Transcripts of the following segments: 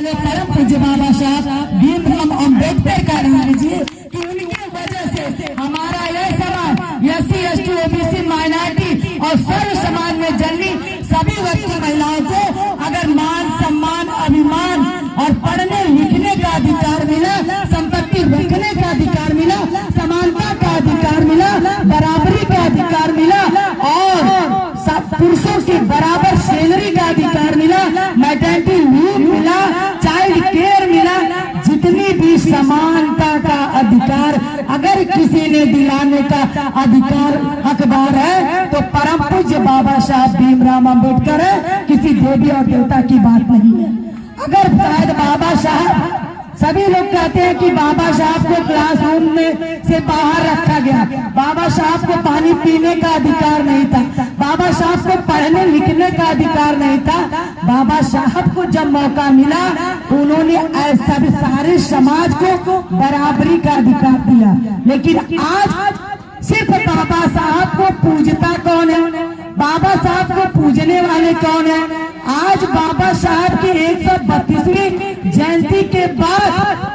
परम पूज्य बाबा साहब भीमराव अम्बेडकर का नाम लीजिए कि उनकी वजह से हमारा यह समाज एससी एसटी ओबीसी माइनॉरिटी और सर्व समाज में जन्मी सभी वर्ग की महिलाओं को अगर मान सम्मान अभिमान और पढ़ने लिखने का अधिकार मिला, संपत्ति रखने का अधिकार मिला, समानता का अधिकार मिला, बराबरी का अधिकार मिला और पुरुषों के बराबर सैलरी का अधिकार मिला, मैटरनिटी लीव मिला, चाइल्ड केयर मिला, जितनी भी समानता का अधिकार अगर किसी ने दिलाने का अधिकार हकदार है तो परम पूज्य बाबा साहब भीमराव अम्बेडकर है, किसी देवी और देवता की बात नहीं है। अगर शायद बाबा साहब, सभी लोग कहते हैं कि बाबा साहब को क्लासरूम में से बाहर रखा गया, बाबा साहब को पानी पीने का अधिकार नहीं था, बाबा साहब को पढ़ने लिखने का अधिकार नहीं था। बाबा साहब को जब मौका मिला उन्होंने ऐसा सारे समाज को बराबरी का अधिकार दिया। लेकिन आज सिर्फ बाबा साहब को पूजता कौन है? बाबा साहब को पूजने वाले कौन है? आज बाबा साहब की 132वीं जयंती के बाद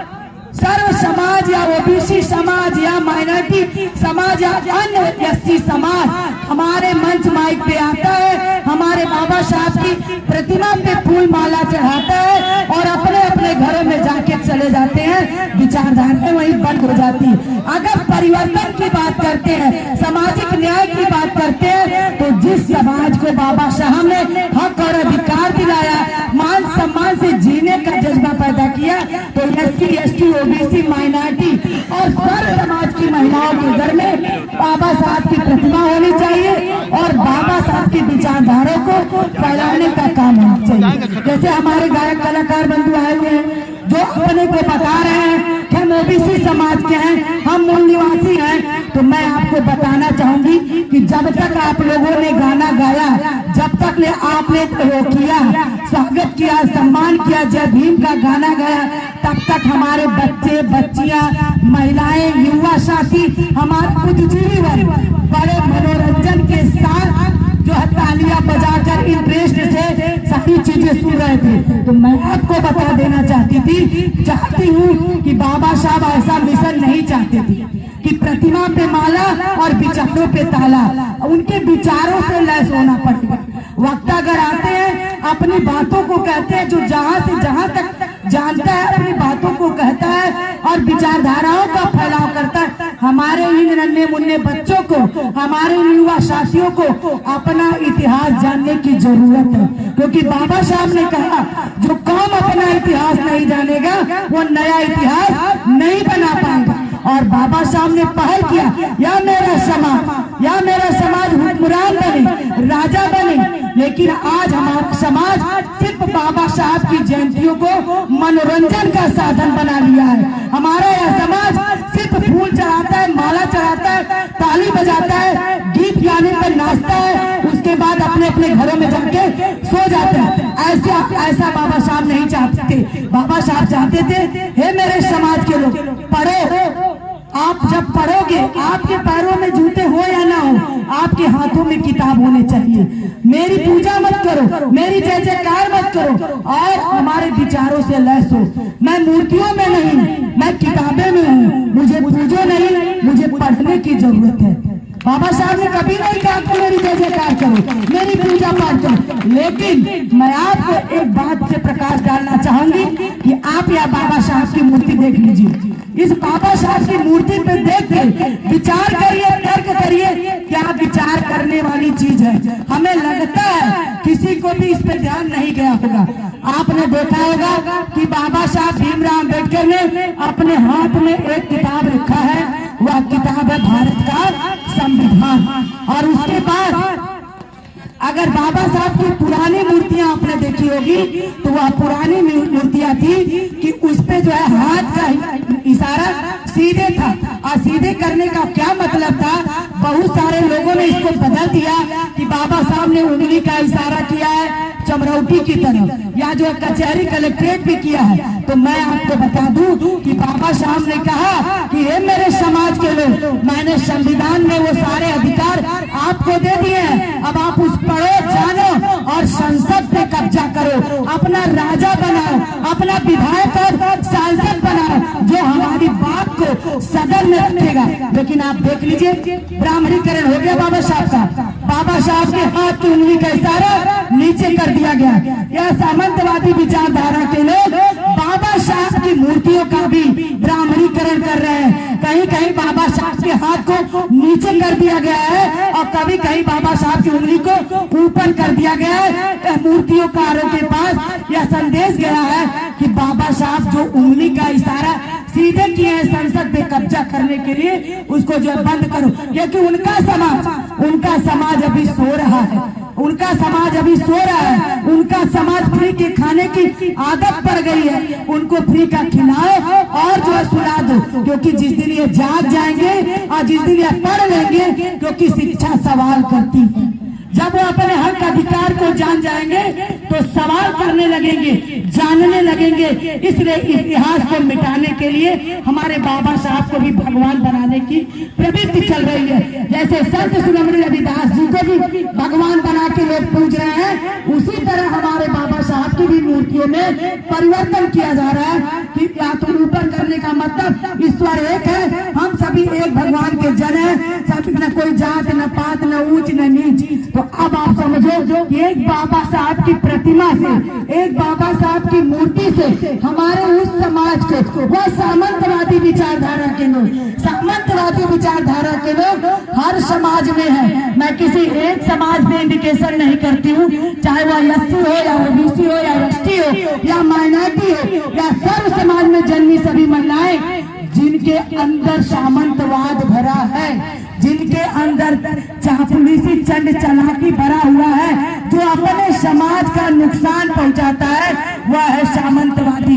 सर्व समाज या ओबीसी समाज या माइनॉरिटी समाज या अन्य एससी समाज हमारे मंच माइक पे आता है, हमारे बाबा साहब की प्रतिमा पे फूल माला चढ़ाता है और अपने अपने घरों में जाके चले जाते हैं, विचारधाराएं वहीं बंद हो जाती है। अगर परिवर्तन की बात करते हैं, सामाजिक न्याय की बात करते हैं, तो जिस समाज को बाबा साहब ने हक और अधिकार दिलाया, मान सम्मान से जीने का जज्बा पैदा किया, तो एससी एसटी ओबीसी माइनॉरिटी और सर्व समाज की महिलाओं के घर में बाबा साहब की प्रतिमा होनी चाहिए और बाबा साहब की विचारधारा को फैलाने का काम होना चाहिए। जैसे हमारे गायक कलाकार बंधु आए हुए हैं जो अपने को बता रहे हैं कि हम ओबीसी समाज के हैं, हम मूल निवासी हैं, तो मैं आपको बताना चाहूंगी कि जब तक आप लोगों ने गाना गाया, जब तक आपने वो किया, स्वागत किया, सम्मान किया, जय भीम का गाना गाया, तब तक हमारे बच्चे बच्चियां, महिलाएं, युवा साथी, हमारे बुद्धिजीवी वर्ग बड़े मनोरंजन के साथ जो है तालियां बजाकर इंटरेस्ट से सारी चीजें सुन रहे थे। तो मैं आपको बता देना चाहती हूँ कि बाबा साहब ऐसा मिशन नहीं चाहते थे कि प्रतिमा पे माला और विचारों पे ताला, उनके विचारों से लैस होना पड़ेगा। वक्त अगर आते हैं अपनी बातों को कहते हैं, जो जहां से जहां तक जानता है अपनी बातों को कहता है और विचारधाराओं का फैलाव करता है। हमारे इन नन्हे मुन्ने बच्चों को, हमारे युवा साथियों को अपना इतिहास जानने की जरूरत है, क्योंकि बाबा साहब ने कहा जो कौम अपना इतिहास नहीं जानेगा वो नया इतिहास नहीं बना पाएगा। और बाबा साहब ने पहल किया, या मेरा समाज हुक्मरान बने, राजा बने, लेकिन आज हमारा समाज सिर्फ बाबा साहब की जयंतियों को मनोरंजन का साधन बना लिया है। हमारा यह समाज सिर्फ फूल चढ़ाता है, माला चढ़ाता है, ताली बजाता है, गीत गाने पर नाचता है, उसके बाद अपने अपने घरों में जाके सो जाता है। ऐसा बाबा साहब नहीं चाहते थे। बाबा साहब चाहते थे, हे मेरे समाज के लोग, पढ़ो। आप जब पढ़ोगे, आपके पैरों में जूते हो या ना हो, आपके हाथों में किताब होने चाहिए। मेरी पूजा मत करो, मेरी जय जयकार मत करो और हमारे विचारों से लैस हो। मैं मूर्तियों में नहीं, मैं किताबें में हूँ, मुझे पूजो नहीं, मुझे पढ़ने की जरूरत है। बाबा साहब ने कभी नहीं कहा कि मेरी जय जयकार करो, मेरी पूजा पाठ करो, लेकिन मैं आपको एक बात से प्रकाश डालना चाहूंगी कि आप या बाबा साहब की मूर्ति देख लीजिए। इस बाबा साहब की मूर्ति पे देख के विचार करिए, तर्क करिए, क्या विचार करने वाली चीज है। हमें लगता है किसी को भी इस पे ध्यान नहीं गया होगा। आपने देखा होगा कि बाबा साहब भीमराव अम्बेडकर ने अपने हाथ में एक किताब रखा है, वह किताब है भारत का संविधान। और उसके बाद अगर बाबा साहब की पुरानी मूर्तियां आपने देखी होगी तो वह पुरानी मूर्तियां थी कि उस पे जो है हाथ का इशारा सीधे था, और सीधे करने का क्या मतलब था, बहुत सारे लोगों ने इसको बदल दिया कि बाबा साहब ने उंगली का इशारा किया है चमरौटी की तरफ, या जो कचहरी कलेक्ट्रेट भी किया है। तो मैं आपको बता दूं कि बाबा साहब ने कहा कि हे मेरे समाज के लोग, मैंने संविधान में वो सारे अधिकार आपको दे दिए हैं, अब आप उस पढ़ो जानो और संसद पे कब्जा करो, अपना राजा बनाओ, अपना विधायक और सांसद बनाओ जो हमारी बात को सदन में रखेगा। लेकिन आप देख लीजिए ब्राह्मणीकरण हो गया बाबा साहब का, बाबा साहब के हाथ की उंगली का इशारा नीचे कर दिया गया। यह सामंतवादी विचारधारा के लोग बाबा साहब की मूर्तियों का भी ब्राह्मणीकरण कर रहे हैं। कहीं कहीं बाबा साहब के हाथ को नीचे कर दिया गया है और कभी कहीं बाबा साहब की उंगली को ऊपर कर दिया गया है। मूर्तियोकारों के पास यह संदेश गया है कि बाबा साहब जो उंगली का इशारा सीधे किए हैं संसद पे कब्जा करने के लिए, उसको जो बंद करो, क्योंकि उनका समाज अभी सो रहा है, उनका समाज अभी सो रहा है, उनका समाज फ्री के खाने की आदत पड़ गई है। उनको फ्री का खिलाओ और जो है सुला दो, क्योंकि जिस दिन ये जाग जाएंगे और जिस दिन ये पढ़ लेंगे, क्योंकि शिक्षा सवाल करती है, जब वो अपने हक अधिकार को जान जाएंगे तो सवाल करने लगेंगे, जानने लगेंगे। इसलिए इतिहास को मिटाने के लिए हमारे बाबा साहब को भी भगवान बनाने की प्रवृत्ति चल रही है। जैसे संत शिरोमणि रविदास जी को भी भगवान बना के लोग पूज रहे हैं, उसी तरह हमारे बाबा साहब की भी मूर्तियों में परिवर्तन किया जा रहा है कि या तो ऊपर करने का मतलब ईश्वर एक है, हम सभी एक भगवान के जन है, सभी न कोई जात न पात न ऊंच न नीच। तो अब आप समझो कि एक बाबा साहब की प्रतिमा से, एक बाबा साहब की मूर्ति से हमारे उस समाज को, वह सामंतवादी विचारधारा के लोग, सामंतवादी विचारधारा के लोग हर समाज में है। मैं किसी एक समाज में इंडिकेशन नहीं करती हूँ, चाहे वह एससी हो या ओबीसी हो या एसटी हो या माइनॉरिटी हो या सर्व समाज में जन्मी सभी महिलाएं, जिनके अंदर सामंतवाद भरा है, जिनके अंदर चापलूसी चंड चालाकी भरा हुआ है, जो अपने समाज का नुकसान पहुंचाता है, वह है सामंतवादी।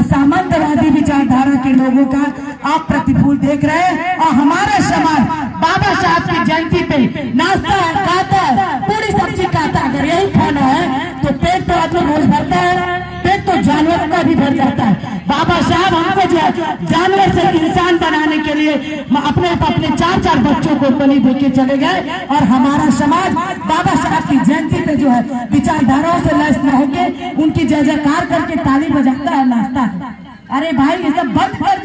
सामंतवादी विचारधारा के लोगों का आप प्रतिकूल देख रहे हैं। और हमारा समाज बाबा साहब की जयंती पे नाश्ता है, खाता है, पूरी सब्जी खाता है। अगर यही खाना है तो पेट तो आदमी रोज भरता है, पेट तो जानवरों का भी भर जाता है। बाबा साहब हमको जो जानवर से इंसान बनाने के लिए अपने 4-4 बच्चों को बलि देके चले गए, और हमारा समाज बाबा साहब की जयंती पे जो है विचारधाराओं से लैस न होके उनकी जय जयकार करके ताली बजाता है, नाचता है। अरे भाई ये सब बंद कर